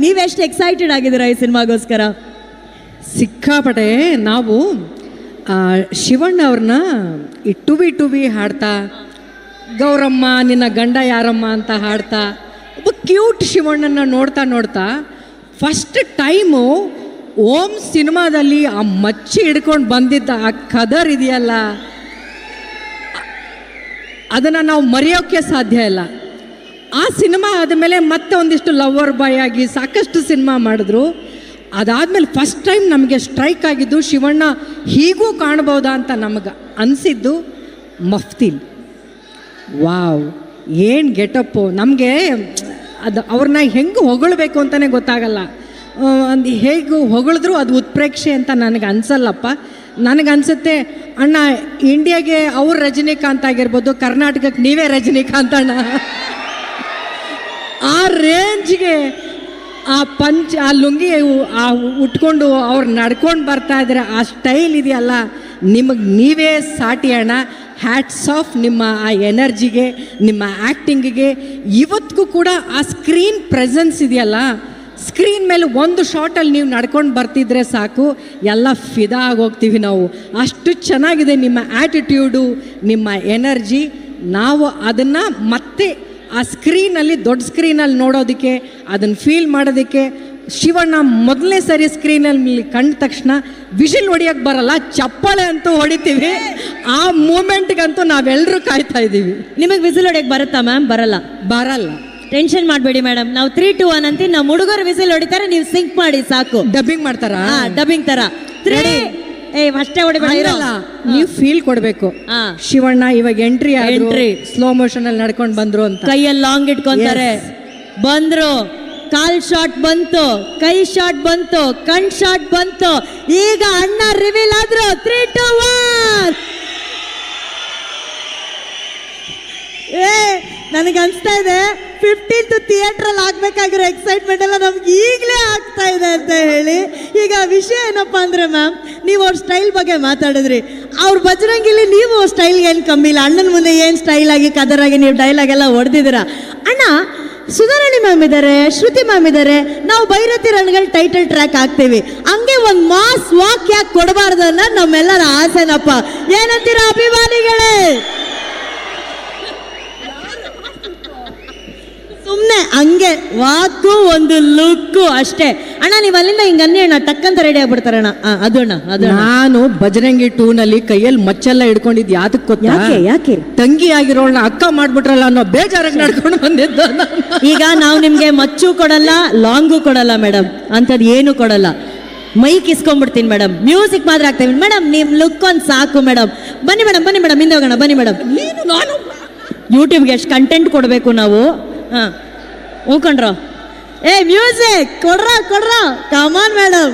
ನೀವೆಷ್ಟು ಎಕ್ಸೈಟೆಡ್ ಆಗಿದ್ದೀರಾ ಈ ಸಿನಿಮಾಗೋಸ್ಕರ? ಸಿಕ್ಕಾಪಟ್ಟೆ. ನಾವು ಶಿವಣ್ಣ ಅವ್ರನ್ನ ಈ ಟು ಬಿ ಹಾಡ್ತಾ, ಗೌರಮ್ಮ ನಿನ್ನ ಗಂಡ ಯಾರಮ್ಮ ಅಂತ ಹಾಡ್ತಾ, ಒಬ್ಬ ಕ್ಯೂಟ್ ಶಿವಣ್ಣನ ನೋಡ್ತಾ ಫಸ್ಟ್ ಟೈಮು ಓಂ ಸಿನಿಮಾದಲ್ಲಿ ಆ ಮಚ್ಚಿ ಹಿಡ್ಕೊಂಡು ಬಂದಿದ್ದ ಆ ಕದರ್ ಇದೆಯಲ್ಲ, ಅದನ್ನು ನಾವು ಮರೆಯೋಕ್ಕೆ ಸಾಧ್ಯ ಇಲ್ಲ. ಆ ಸಿನಿಮಾ ಆದಮೇಲೆ ಮತ್ತೆ ಒಂದಿಷ್ಟು ಲವರ್ ಬಾಯ್ ಆಗಿ ಸಾಕಷ್ಟು ಸಿನಿಮಾ ಮಾಡಿದ್ರು. ಅದಾದಮೇಲೆ ಫಸ್ಟ್ ಟೈಮ್ ನಮಗೆ ಸ್ಟ್ರೈಕ್ ಆಗಿದ್ದು ಶಿವಣ್ಣ ಹೀಗೂ ಕಾಣ್ಬೋದಾ ಅಂತ ನಮಗೆ ಅನಿಸಿದ್ದು ಮಫ್ತಿಲ್. ವಾವ್, ಏನು ಗೆಟಪ್ಪು! ನಮಗೆ ಅದು ಅವ್ರನ್ನ ಹೆಂಗೆ ಹೊಗಳಬೇಕು ಅಂತಲೇ ಗೊತ್ತಾಗಲ್ಲ. ಹೇಗೆ ಹೊಗಳಿದ್ರು ಅದು ಉತ್ಪ್ರೇಕ್ಷೆ ಅಂತ ನನಗೆ ಅನಿಸಲ್ಲಪ್ಪ. ನನಗನ್ಸುತ್ತೆ ಅಣ್ಣ, ಇಂಡಿಯಾಗೆ ಅವ್ರು ರಜನಿಕಾಂತ್ ಆಗಿರ್ಬೋದು, ಕರ್ನಾಟಕಕ್ಕೆ ನೀವೇ ರಜನಿಕಾಂತ್ ಅಣ್ಣ. ಆ ರೇಂಜ್ಗೆ ಆ ಲುಂಗಿ ಉಟ್ಕೊಂಡು ಅವ್ರು ನಡ್ಕೊಂಡು ಬರ್ತಾ ಇದ್ದಾರೆ. ಆ ಸ್ಟೈಲ್ ಇದೆಯಲ್ಲ, ನಿಮಗೆ ನೀವೇ ಸಾಟಿ ಅಣ್ಣ. ಹ್ಯಾಟ್ಸ್ ಆಫ್ ನಿಮ್ಮ ಆ ಎನರ್ಜಿಗೆ, ನಿಮ್ಮ ಆ್ಯಕ್ಟಿಂಗಿಗೆ. ಇವತ್ತಿಗೂ ಕೂಡ ಆ ಸ್ಕ್ರೀನ್ ಪ್ರೆಸೆನ್ಸ್ ಇದೆಯಲ್ಲ, ಸ್ಕ್ರೀನ್ ಮೇಲೆ ಒಂದು ಶಾರ್ಟಲ್ಲಿ ನೀವು ನಡ್ಕೊಂಡು ಬರ್ತಿದ್ರೆ ಸಾಕು, ಎಲ್ಲ ಫಿದಾ ಆಗೋಗ್ತೀವಿ ನಾವು. ಅಷ್ಟು ಚೆನ್ನಾಗಿದೆ ನಿಮ್ಮ ಆ್ಯಟಿಟ್ಯೂಡು, ನಿಮ್ಮ ಎನರ್ಜಿ. ನಾವು ಅದನ್ನು ಮತ್ತೆ ಆ ಸ್ಕ್ರೀನಲ್ಲಿ, ದೊಡ್ಡ ಸ್ಕ್ರೀನಲ್ಲಿ ನೋಡೋದಕ್ಕೆ, ಅದನ್ನು ಫೀಲ್ ಮಾಡೋದಕ್ಕೆ, ಶಿವಣ್ಣ ಮೊದಲನೇ ಸರಿ ಸ್ಕ್ರೀನಲ್ಲಿ ಕಂಡ ತಕ್ಷಣ ವಿಷಲ್ ಹೊಡಿಯೋಕ್ಕೆ ಬರಲ್ಲ, ಚಪ್ಪಾಳೆ ಅಂತೂ ಹೊಡಿತೀವಿ. ಆ ಮೂಮೆಂಟ್ಗಂತೂ ನಾವೆಲ್ಲರೂ ಕಾಯ್ತಾ ಇದ್ದೀವಿ. ನಿಮಗೆ ವಿಸಿಲ್ ಹೊಡಿಯೋಕ್ಕೆ ಬರುತ್ತಾ ಮ್ಯಾಮ್? ಬರಲ್ಲ. ಟೆನ್ಷನ್ ಮಾಡಬೇಡಿ ಮೇಡಮ್, ನಾವು 3, 2, 1 ಅಂತೀವಿ. ನಾವು ಹುಡುಗರು ವಿಸಿಲ್ ಹೊಡಿತಾರೆ, ನೀವು ಸಿಂಕ್ ಮಾಡಿ ಸಾಕು. ಡಬ್ಬಿಂಗ್ ಮಾಡ್ತಾರಾ? ಡಬ್ಬಿಂಗ್ ತರ. 3 ಅಷ್ಟೇ ಹೊಡಿಬೇಡ, ನೀವು ಫೀಲ್ ಕೊಡಬೇಕು. ಶಿವಣ್ಣ ಇವಾಗ ಎಂಟ್ರಿ ಸ್ಲೋ ಮೋಷನ್ ಅಲ್ಲಿ ನಡ್ಕೊಂಡು ಬಂದ್ರು ಅಂತ, ಕೈಯಲ್ಲಿ ಲಾಂಗ್ ಇಟ್ಕೊಂತಾರೆ. ಬಂದ್ರು, ಕಾಲ್ ಶಾಟ್ ಬಂತು, ಕೈ ಶಾಟ್ ಬಂತು, ಕಣ್ ಶಾಟ್ ಬಂತು. ಈಗ ಅಣ್ಣ ರಿವೀಲ್ ಆದ್ರು. 3, 2, 1. ನನಗೆ ಅನ್ಸ್ತಾ ಇದೆ 15th ಥಿಯೇಟ್ರಲ್ಲಿ ಆಗ್ಬೇಕಾಗಿರೋ ಎಕ್ಸೈಟ್ಮೆಂಟ್ ಎಲ್ಲ ನಮ್ಗೆ ಈಗಲೇ ಆಗ್ತಾ ಇದೆ ಅಂತ ಹೇಳಿ. ಈಗ ವಿಷಯ ಏನಪ್ಪ ಅಂದರೆ ಮ್ಯಾಮ್, ನೀವು ಅವ್ರ ಸ್ಟೈಲ್ ಬಗ್ಗೆ ಮಾತಾಡಿದ್ರಿ. ಅವ್ರ ಬಜರಂಗಿಲಿ ನೀವು ಸ್ಟೈಲ್ಗೆ ಏನು ಕಮ್ಮಿ ಇಲ್ಲ. ಅಣ್ಣನ ಮುಂದೆ ಏನು ಸ್ಟೈಲ್ ಆಗಿ ಕದರಾಗಿ ನೀವು ಡೈಲಾಗ್ ಎಲ್ಲ ಹೊಡೆದಿದ್ದೀರಾ. ಅಣ್ಣ, ಸುಧಾರಾಣಿ ಮ್ಯಾಮ್ ಇದ್ದಾರೆ, ಶ್ರುತಿ ಮ್ಯಾಮ್ ಇದ್ದಾರೆ, ನಾವು ಭೈರತಿ ರಣಗಳು ಟೈಟಲ್ ಟ್ರ್ಯಾಕ್ ಆಗ್ತೀವಿ. ಹಂಗೆ ಒಂದು ಮಾಸ್ ವಾಕ್ ಯಾಕೆ ಕೊಡಬಾರ್ದು ಅನ್ನೋದು ನಮ್ಮೆಲ್ಲರ ಆಸೆನಪ್ಪ. ಏನಂತೀರಾ ಅಭಿಮಾನಿಗಳೇ? ಸುಮ್ಮನೆ ಹಂಗೆ ವಾಕು, ಒಂದು ಲುಕ್ಕು ಅಷ್ಟೇ. ಅಣ್ಣ, ನೀವು ಅಲ್ಲಿಂದ ಹಿಂಗೆ ಅನ್ನಿ ಅಣ್ಣ, ಟಕ್ಕಂತ ರೆಡಿ ಆಗ್ಬಿಡ್ತಾರಣ್ಣ. ಅದು ನಾನು ಬಜರಂಗಿ 2ನಲ್ಲಿ ಕೈಯಲ್ಲಿ ಮಚ್ಚೆಲ್ಲ ಹಿಡ್ಕೊಂಡಿದ್ದು ಯಾತಕ್ಕೆ ಗೊತ್ತಾ? ಯಾಕೆ ತಂಗಿ ಆಗಿರೋಳನ್ನ ಅಕ್ಕ ಮಾಡ್ಬಿಟ್ರಲ್ಲ ಅನ್ನೋ ಬೇಜಾರಾಗಿ ನಡ್ಕೊಂಡು ಬಂದಿದ್ದ. ಈಗ ನಾವು ನಿಮ್ಗೆ ಮಚ್ಚು ಕೊಡಲ್ಲ, ಲಾಂಗು ಕೊಡಲ್ಲ ಮೇಡಮ್, ಅಂಥದ್ದು ಏನು ಕೊಡಲ್ಲ. ಮೈಕ್ ಇಸ್ಕೊಂಡ್ಬಿಡ್ತೀನಿ ಮೇಡಮ್, ಮ್ಯೂಸಿಕ್ ಮಾತ್ರ ಆಗ್ತೇವೆ ಮೇಡಮ್. ನಿಮ್ ಲುಕ್ ಒಂದು ಸಾಕು ಮೇಡಮ್. ಬನ್ನಿ ಮೇಡಮ್ ಹಿಂದೆ ಹೋಗೋಣ. ಬನ್ನಿ ಮೇಡಮ್. ನಾನು ಯೂಟ್ಯೂಬ್ಗೆ ಎಷ್ಟು ಕಂಟೆಂಟ್ ಕೊಡಬೇಕು ನಾವು. ಹ್ಞೂ ಕಣ್ರೋ. ಮ್ಯೂಸಿಕ್ ಕೊಡ್ರ ಕಮಾನ್ ಮೇಡಮ್.